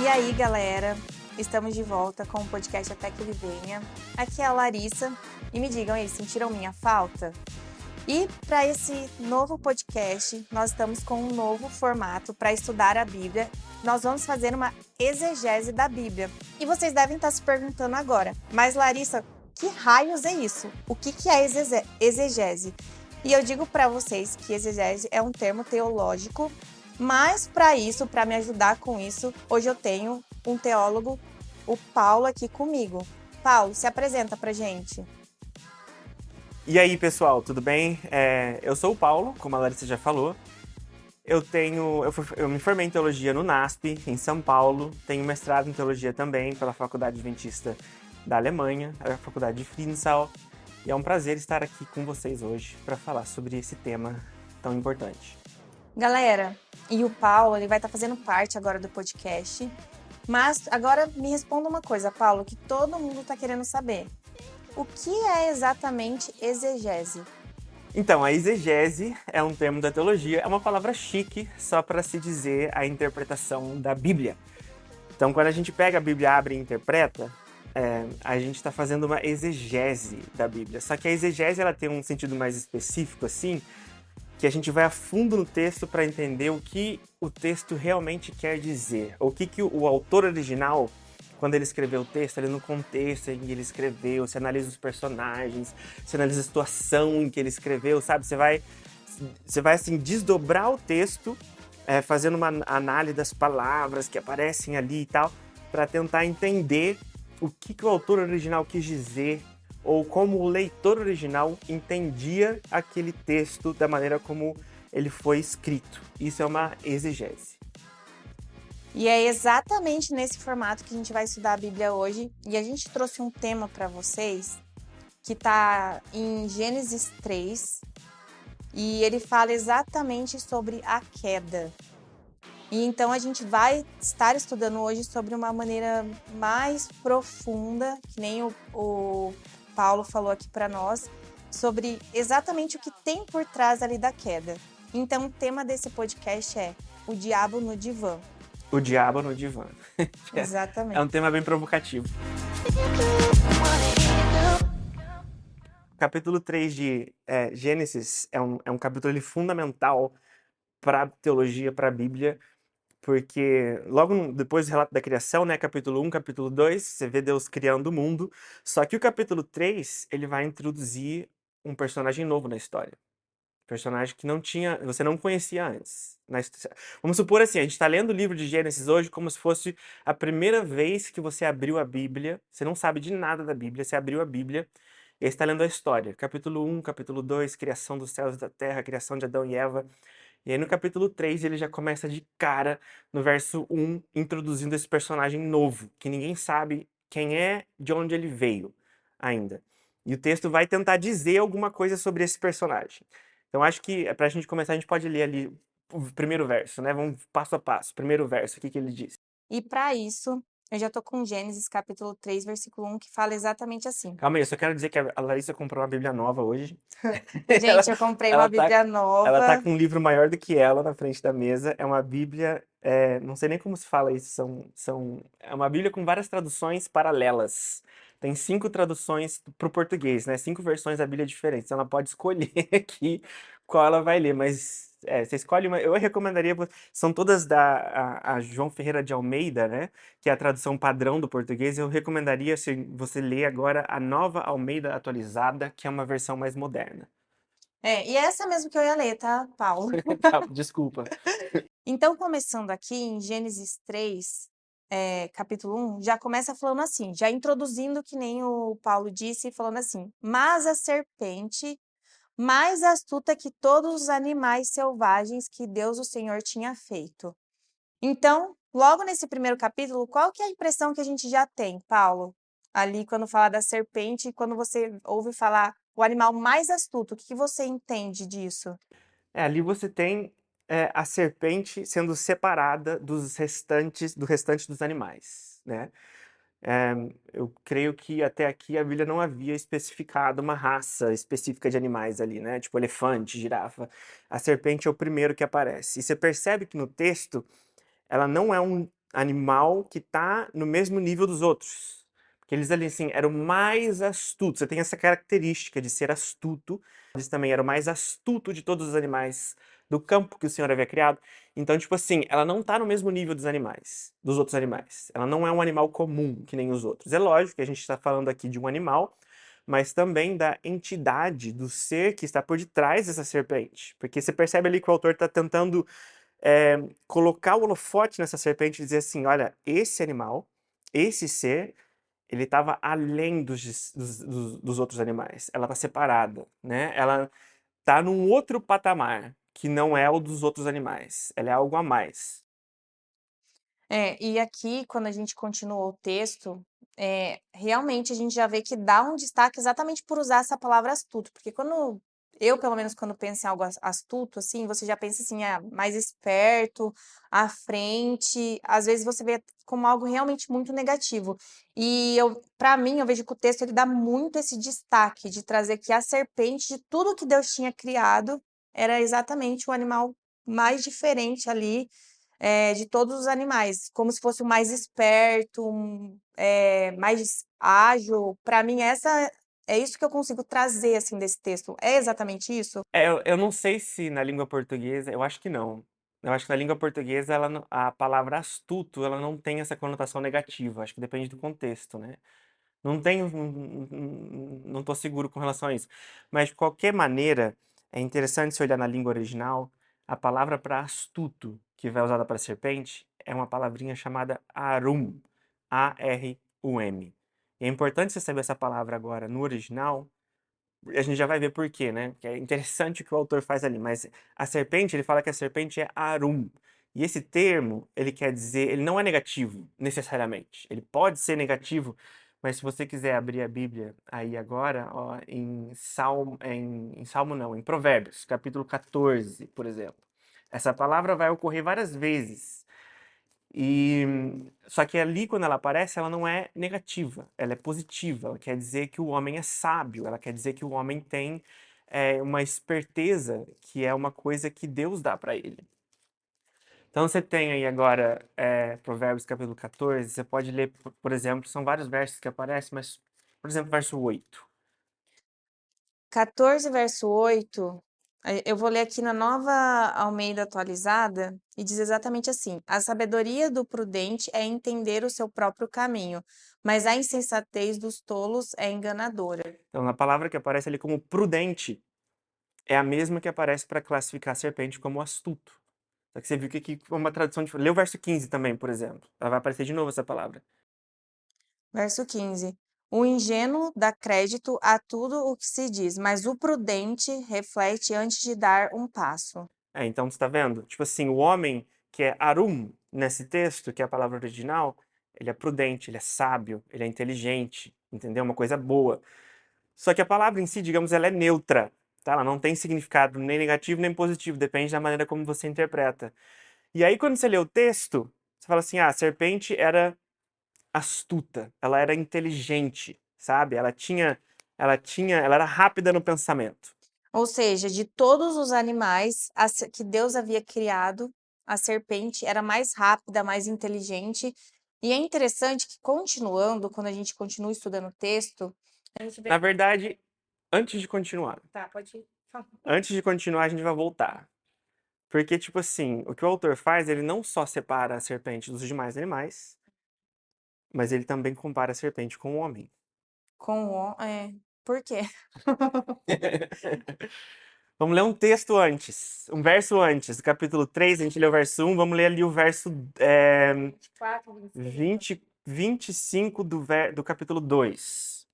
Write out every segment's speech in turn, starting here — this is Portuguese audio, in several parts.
E aí, galera, estamos de volta com o podcast Até Que Ele Venha. Aqui é a Larissa e me digam aí, sentiram minha falta? E para esse novo podcast, nós estamos com um novo formato para estudar a Bíblia. Nós vamos fazer uma exegese da Bíblia. E vocês devem estar se perguntando agora, mas Larissa, que raios é isso? O que é exegese? E eu digo para vocês que exegese é um termo teológico, mas para isso, para me ajudar com isso, hoje eu tenho um teólogo, o Paulo, aqui comigo. Paulo, se apresenta pra gente. E aí, pessoal, tudo bem? Eu sou o Paulo, como a Larissa já falou. Eu me formei em teologia no NASP, em São Paulo. Tenho mestrado em teologia também pela Faculdade Adventista da Alemanha, a Faculdade de Frinsau. E é um prazer estar aqui com vocês hoje para falar sobre esse tema tão importante. Galera, e o Paulo, ele vai estar fazendo parte agora do podcast. Mas agora me responda uma coisa, Paulo, que todo mundo está querendo saber. O que é exatamente exegese? Então, a exegese é um termo da teologia, é uma palavra chique só para se dizer a interpretação da Bíblia. Então, quando a gente pega a Bíblia, abre e interpreta, a gente está fazendo uma exegese da Bíblia. Só que a exegese ela tem um sentido mais específico, assim, que a gente vai a fundo no texto para entender o que o texto realmente quer dizer. O que o autor original, quando ele escreveu o texto, ali no contexto em que ele escreveu, você analisa os personagens, você analisa a situação em que ele escreveu, sabe? Você vai assim, desdobrar o texto, fazendo uma análise das palavras que aparecem ali e tal, para tentar entender o que o autor original quis dizer, ou como o leitor original entendia aquele texto da maneira como ele foi escrito. Isso é uma exegese. E é exatamente nesse formato que a gente vai estudar a Bíblia hoje. E a gente trouxe um tema para vocês que está em Gênesis 3. E ele fala exatamente sobre a queda. E então a gente vai estar estudando hoje sobre uma maneira mais profunda, que nem o Paulo falou aqui para nós, sobre exatamente o que tem por trás ali da queda. Então o tema desse podcast é o diabo no divã. O diabo no divã. Exatamente. É um tema bem provocativo. O capítulo 3 de Gênesis é um capítulo fundamental para a teologia, para a Bíblia, porque logo depois do relato da criação, né, capítulo 1, capítulo 2, você vê Deus criando o mundo, só que o capítulo 3, ele vai introduzir um personagem novo na história. Personagem que você não conhecia antes. Vamos supor assim, a gente está lendo o livro de Gênesis hoje como se fosse a primeira vez que você abriu a Bíblia, você não sabe de nada da Bíblia, você abriu a Bíblia e está lendo a história. Capítulo 1, capítulo 2, criação dos céus e da terra, criação de Adão e Eva. E aí no capítulo 3 ele já começa de cara, no verso 1, introduzindo esse personagem novo, que ninguém sabe quem é, de onde ele veio ainda. E o texto vai tentar dizer alguma coisa sobre esse personagem. Então acho que para a gente começar, a gente pode ler ali o primeiro verso, né? Vamos passo a passo. Primeiro verso, o que ele diz? E para isso, eu já tô com Gênesis capítulo 3, versículo 1, que fala exatamente assim. Calma aí, eu só quero dizer que a Larissa comprou uma Bíblia nova hoje. Gente, eu comprei uma Bíblia Ela tá nova. com um livro maior do que ela na frente da mesa. É uma Bíblia, não sei nem como se fala isso, é uma Bíblia com várias traduções paralelas. Tem 5 traduções para o português, né? 5 versões da Bíblia diferentes. Ela pode escolher aqui qual ela vai ler, mas você escolhe uma. Eu recomendaria. São todas a João Ferreira de Almeida, né? Que é a tradução padrão do português. Eu recomendaria se você ler agora a Nova Almeida Atualizada, que é uma versão mais moderna. E essa mesmo que eu ia ler, tá, Paulo? Tá, desculpa. Então, começando aqui em Gênesis 3, capítulo 1, já começa falando assim, já introduzindo que nem o Paulo disse, falando assim: mas a serpente, mais astuta que todos os animais selvagens que Deus, o Senhor, tinha feito. Então, logo nesse primeiro capítulo, qual que é a impressão que a gente já tem, Paulo? Ali, quando fala da serpente, quando você ouve falar o animal mais astuto, o que você entende disso? Ali você tem a serpente sendo separada do restante dos animais, né? Eu creio que até aqui a Bíblia não havia especificado uma raça específica de animais ali, né? Tipo elefante, girafa. A serpente é o primeiro que aparece. E você percebe que no texto ela não é animal que está no mesmo nível dos outros. Porque eles ali, assim, eram mais astutos. Você tem essa característica de ser astuto. Eles também eram o mais astuto de todos os animais do campo que o Senhor havia criado. Então, tipo assim, ela não está no mesmo nível dos animais, dos outros animais. Ela não é um animal comum, que nem os outros. É lógico que a gente está falando aqui de um animal, mas também da entidade, do ser que está por detrás dessa serpente. Porque você percebe ali que o autor está tentando colocar o holofote nessa serpente e dizer assim: olha, esse animal, esse ser, ele estava além dos outros animais. Ela está separada, né? Ela está num outro patamar que não é o dos outros animais. Ela é algo a mais. E aqui, quando a gente continua o texto, realmente a gente já vê que dá um destaque exatamente por usar essa palavra astuto, porque quando eu, pelo menos, quando penso em algo astuto, assim, você já pensa assim, mais esperto, à frente, às vezes você vê como algo realmente muito negativo. E eu, para mim, eu vejo que o texto ele dá muito esse destaque de trazer que a serpente, de tudo que Deus tinha criado, era exatamente o animal mais diferente ali de todos os animais, como se fosse o mais esperto, mais ágil. Para mim, essa é isso que eu consigo trazer assim desse texto. É exatamente isso? Eu não sei se na língua portuguesa, eu acho que não. Eu acho que na língua portuguesa a palavra astuto ela não tem essa conotação negativa. Acho que depende do contexto, né? Não tenho, não estou seguro com relação a isso. Mas, de qualquer maneira, é interessante se olhar na língua original, a palavra para astuto, que vai usada para serpente, é uma palavrinha chamada arum, A-R-U-M. E é importante você saber essa palavra agora no original, a gente já vai ver por quê, né? Porque é interessante o que o autor faz ali, mas a serpente, ele fala que a serpente é arum. E esse termo, ele quer dizer, ele não é negativo, necessariamente. Ele pode ser negativo, mas se você quiser abrir a Bíblia aí agora, ó, em Salmo não, em Provérbios, capítulo 14, por exemplo. Essa palavra vai ocorrer várias vezes. E só que ali, quando ela aparece, ela não é negativa, ela é positiva. Ela quer dizer que o homem é sábio, ela quer dizer que o homem tem uma esperteza que é uma coisa que Deus dá para ele. Então você tem aí agora Provérbios capítulo 14, você pode ler, por exemplo, são vários versos que aparecem, mas, por exemplo, verso 8. 14, verso 8, eu vou ler aqui na Nova Almeida Atualizada, e diz exatamente assim: a sabedoria do prudente é entender o seu próprio caminho, mas a insensatez dos tolos é enganadora. Então, a palavra que aparece ali como prudente é a mesma que aparece para classificar a serpente como astuto. Só que você viu que aqui é uma tradução diferente. Lê o verso 15 também, por exemplo. Ela vai aparecer de novo essa palavra. Verso 15: o ingênuo dá crédito a tudo o que se diz, mas o prudente reflete antes de dar um passo. Então você está vendo? Tipo assim, o homem que é arum nesse texto, que é a palavra original, ele é prudente, ele é sábio, ele é inteligente, entendeu? Uma coisa boa. Só que a palavra em si, digamos, ela é neutra, tá? Ela não tem significado nem negativo nem positivo, depende da maneira como você interpreta. E aí quando você lê o texto, você fala assim: ah, a serpente era astuta, ela era inteligente, sabe? Ela era rápida no pensamento. Ou seja, de todos os animais que Deus havia criado, a serpente era mais rápida, mais inteligente. E é interessante que, continuando, quando a gente continua estudando o texto, a gente Na vê. verdade, antes de continuar, Tá, pode ir. antes de continuar, a gente vai voltar. Porque, tipo assim, o que o autor faz, ele não só separa a serpente dos demais animais, mas ele também compara a serpente com o homem. Por quê? Vamos ler um texto antes, um verso antes, do capítulo 3, a gente lê o verso 1, vamos ler ali o verso 24, 25. 25 do capítulo 2.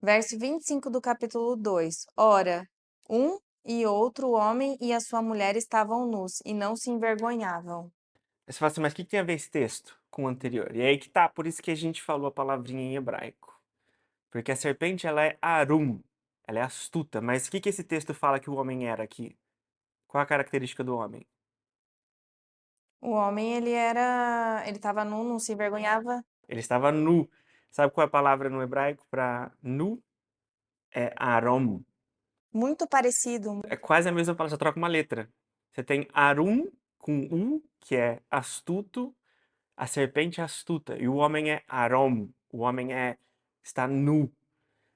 Verso 25 do capítulo 2. Ora, um e outro homem e a sua mulher estavam nus e não se envergonhavam. Aí você fala assim, mas o que tem a ver esse texto com o anterior? E aí que tá, por isso que a gente falou a palavrinha em hebraico. Porque a serpente, ela é arum, ela é astuta. Mas o que esse texto fala que o homem era aqui? Qual a característica do homem? O homem, ele estava nu, não se envergonhava. Ele estava nu. Sabe qual é a palavra no hebraico para nu? É arom. Muito parecido. É quase a mesma palavra, só troca uma letra. Você tem arum com u, que é astuto, A serpente é astuta e o homem é arom. O homem está nu.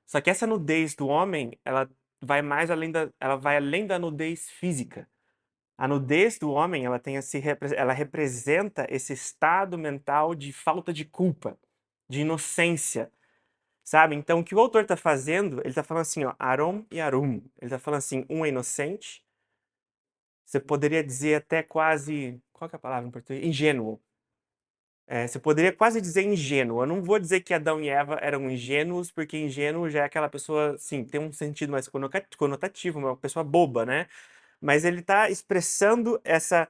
Só que essa nudez do homem, ela vai mais além ela vai além da nudez física. A nudez do homem, ela representa esse estado mental de falta de culpa, de inocência, sabe? Então, o que o autor está fazendo, ele está falando assim, ó, arom e arum. Ele está falando assim, um é inocente, você poderia dizer até quase, qual que é a palavra em português? Ingênuo. Você poderia quase dizer ingênuo. Eu não vou dizer que Adão e Eva eram ingênuos, porque ingênuo já é aquela pessoa, sim, tem um sentido mais conotativo, uma pessoa boba, né? Mas ele está expressando essa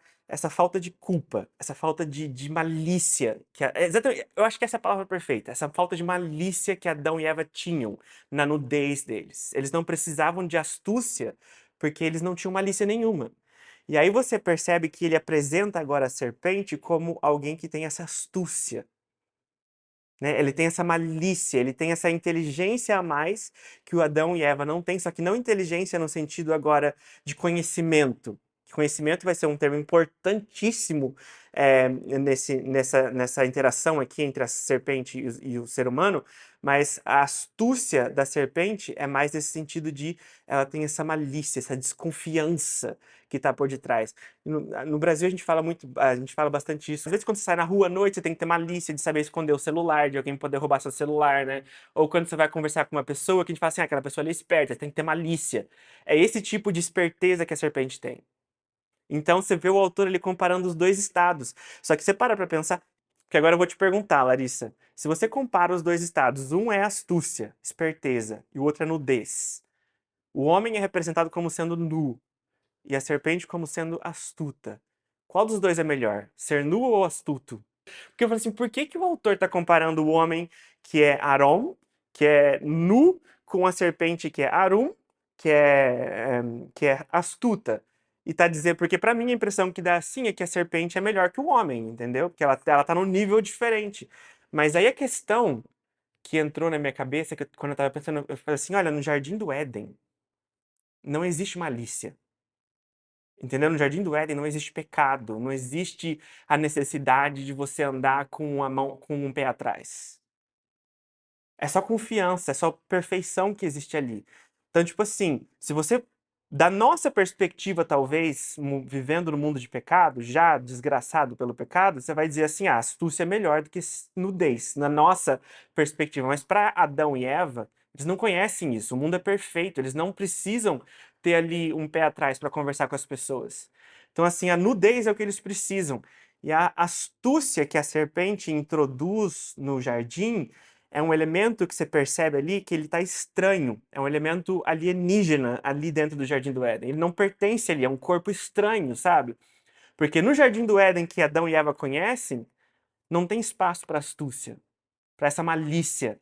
falta de culpa, essa falta de malícia. Exatamente, eu acho que essa é a palavra perfeita. Essa falta de malícia que Adão e Eva tinham na nudez deles. Eles não precisavam de astúcia, porque eles não tinham malícia nenhuma. E aí você percebe que ele apresenta agora a serpente como alguém que tem essa astúcia, né? Ele tem essa malícia, ele tem essa inteligência a mais que o Adão e Eva não têm, só que não inteligência no sentido agora de conhecimento. Conhecimento vai ser um termo importantíssimo nessa interação aqui entre a serpente e o ser humano, mas a astúcia da serpente é mais nesse sentido de ela tem essa malícia, essa desconfiança que está por detrás. No Brasil a gente fala bastante isso. Às vezes quando você sai na rua à noite, você tem que ter malícia de saber esconder o celular, de alguém poder roubar seu celular, né? Ou quando você vai conversar com uma pessoa, que a gente fala assim, aquela pessoa ali é esperta, você tem que ter malícia. É esse tipo de esperteza que a serpente tem. Então você vê o autor ali comparando os dois estados. Só que você para pra pensar, que agora eu vou te perguntar, Larissa, se você compara os dois estados, um é astúcia, esperteza, e o outro é nudez. O homem é representado como sendo nu, e a serpente como sendo astuta. Qual dos dois é melhor? Ser nu ou astuto? Porque eu falei assim, por que que o autor está comparando o homem que é Arom, que é nu, com a serpente que é Arum, que é astuta? E tá dizendo, porque para mim a impressão que dá assim é que a serpente é melhor que o homem, entendeu? Porque ela tá num nível diferente. Mas aí a questão que entrou na minha cabeça, quando eu tava pensando, eu falei assim, olha, no Jardim do Éden não existe malícia. Entendeu? No Jardim do Éden não existe pecado, não existe a necessidade de você andar com a mão, com um pé atrás. É só confiança, é só perfeição que existe ali. Então, tipo assim, se você, da nossa perspectiva, talvez, vivendo no mundo de pecado, já desgraçado pelo pecado, você vai dizer assim: ah, astúcia é melhor do que nudez, na nossa perspectiva. Mas para Adão e Eva, eles não conhecem isso. O mundo é perfeito, eles não precisam ter ali um pé atrás para conversar com as pessoas. Então, assim, a nudez é o que eles precisam. E a astúcia que a serpente introduz no jardim é um elemento que você percebe ali que ele está estranho. É um elemento alienígena ali dentro do Jardim do Éden. Ele não pertence ali, é um corpo estranho, sabe? Porque no Jardim do Éden que Adão e Eva conhecem, não tem espaço para astúcia, para essa malícia.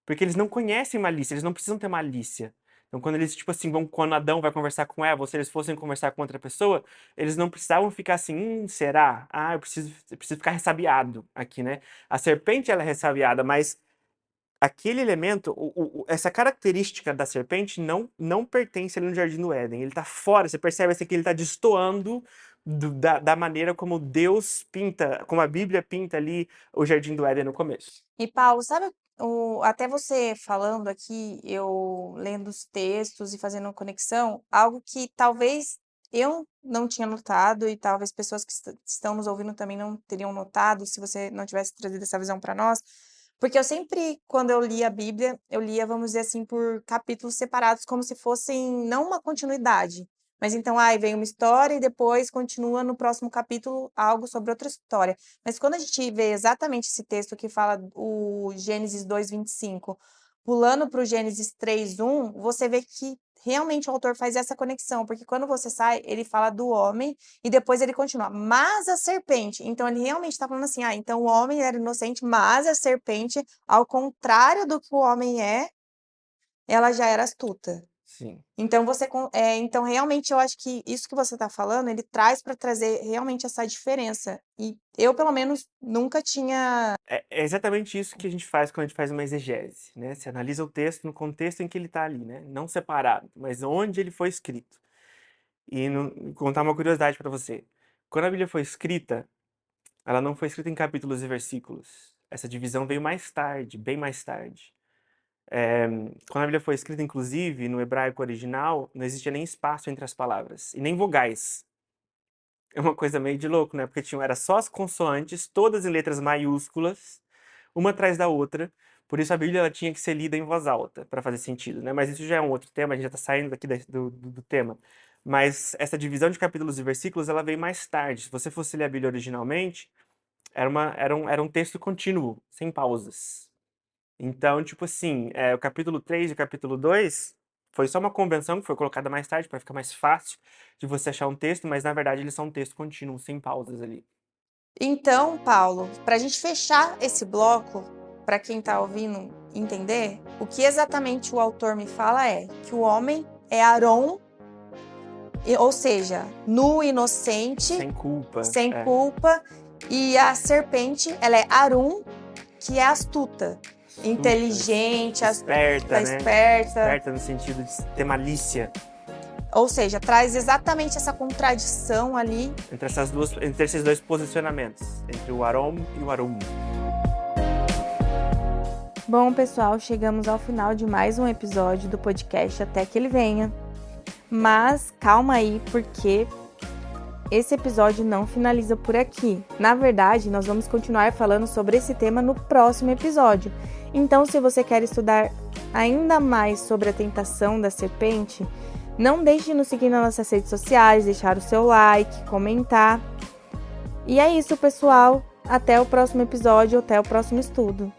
Porque eles não conhecem malícia, eles não precisam ter malícia. Então, quando eles, tipo assim, quando Adão vai conversar com Eva, ou se eles fossem conversar com outra pessoa, eles não precisavam ficar assim, será? Ah, eu preciso ficar ressabiado aqui, né? A serpente, ela é ressabiada, mas aquele elemento, essa característica da serpente não pertence ali no Jardim do Éden. Ele está fora, você percebe assim, que ele está destoando da maneira como Deus pinta, como a Bíblia pinta ali o Jardim do Éden no começo. E Paulo, sabe, até você falando aqui, eu lendo os textos e fazendo conexão, algo que talvez eu não tinha notado e talvez pessoas que estão nos ouvindo também não teriam notado se você não tivesse trazido essa visão para nós, porque eu sempre, quando eu lia a Bíblia, eu lia, vamos dizer assim, por capítulos separados, como se fossem não uma continuidade, mas então, aí vem uma história e depois continua no próximo capítulo algo sobre outra história. Mas quando a gente vê exatamente esse texto que fala o Gênesis 2:25, pulando para o Gênesis 3:1, você vê que realmente o autor faz essa conexão, porque quando você sai, ele fala do homem e depois ele continua, mas a serpente. Então ele realmente está falando assim, então o homem era inocente, mas a serpente, ao contrário do que o homem é, ela já era astuta. Sim. Então então realmente eu acho que isso que você está falando, ele traz para trazer realmente essa diferença. E eu, pelo menos, nunca tinha. É exatamente isso que a gente faz quando a gente faz uma exegese, né? Você analisa o texto no contexto em que ele está ali, né? Não separado, mas onde ele foi escrito. E contar uma curiosidade para você. Quando a Bíblia foi escrita, ela não foi escrita em capítulos e versículos. Essa divisão veio mais tarde, bem mais tarde. Quando a Bíblia foi escrita, inclusive, no hebraico original, não existia nem espaço entre as palavras, e nem vogais. É uma coisa meio de louco, né? Porque era só as consoantes, todas em letras maiúsculas, uma atrás da outra. Por isso a Bíblia ela tinha que ser lida em voz alta, para fazer sentido, né? Mas isso já é um outro tema, a gente já está saindo daqui do tema. Mas essa divisão de capítulos e versículos, ela veio mais tarde. Se você fosse ler a Bíblia originalmente, era um texto contínuo, sem pausas. Então, tipo assim, o capítulo 3 e o capítulo 2 foi só uma convenção que foi colocada mais tarde para ficar mais fácil de você achar um texto, mas na verdade eles são um texto contínuo, sem pausas ali. Então, Paulo, para a gente fechar esse bloco, para quem está ouvindo entender, o que exatamente o autor me fala é que o homem é Arão, ou seja, nu, inocente, sem culpa, e a serpente, ela é Arum, que é astuta, inteligente, esperta, né? Esperta no sentido de ter malícia. Ou seja, traz exatamente essa contradição ali. Entre esses dois posicionamentos, entre o Arom e o Arum. Bom, pessoal, chegamos ao final de mais um episódio do podcast Até Que Ele Venha. Mas calma aí, porque esse episódio não finaliza por aqui. Na verdade, nós vamos continuar falando sobre esse tema no próximo episódio. Então, se você quer estudar ainda mais sobre a tentação da serpente, não deixe de nos seguir nas nossas redes sociais, deixar o seu like, comentar. E é isso, pessoal. Até o próximo episódio, até o próximo estudo.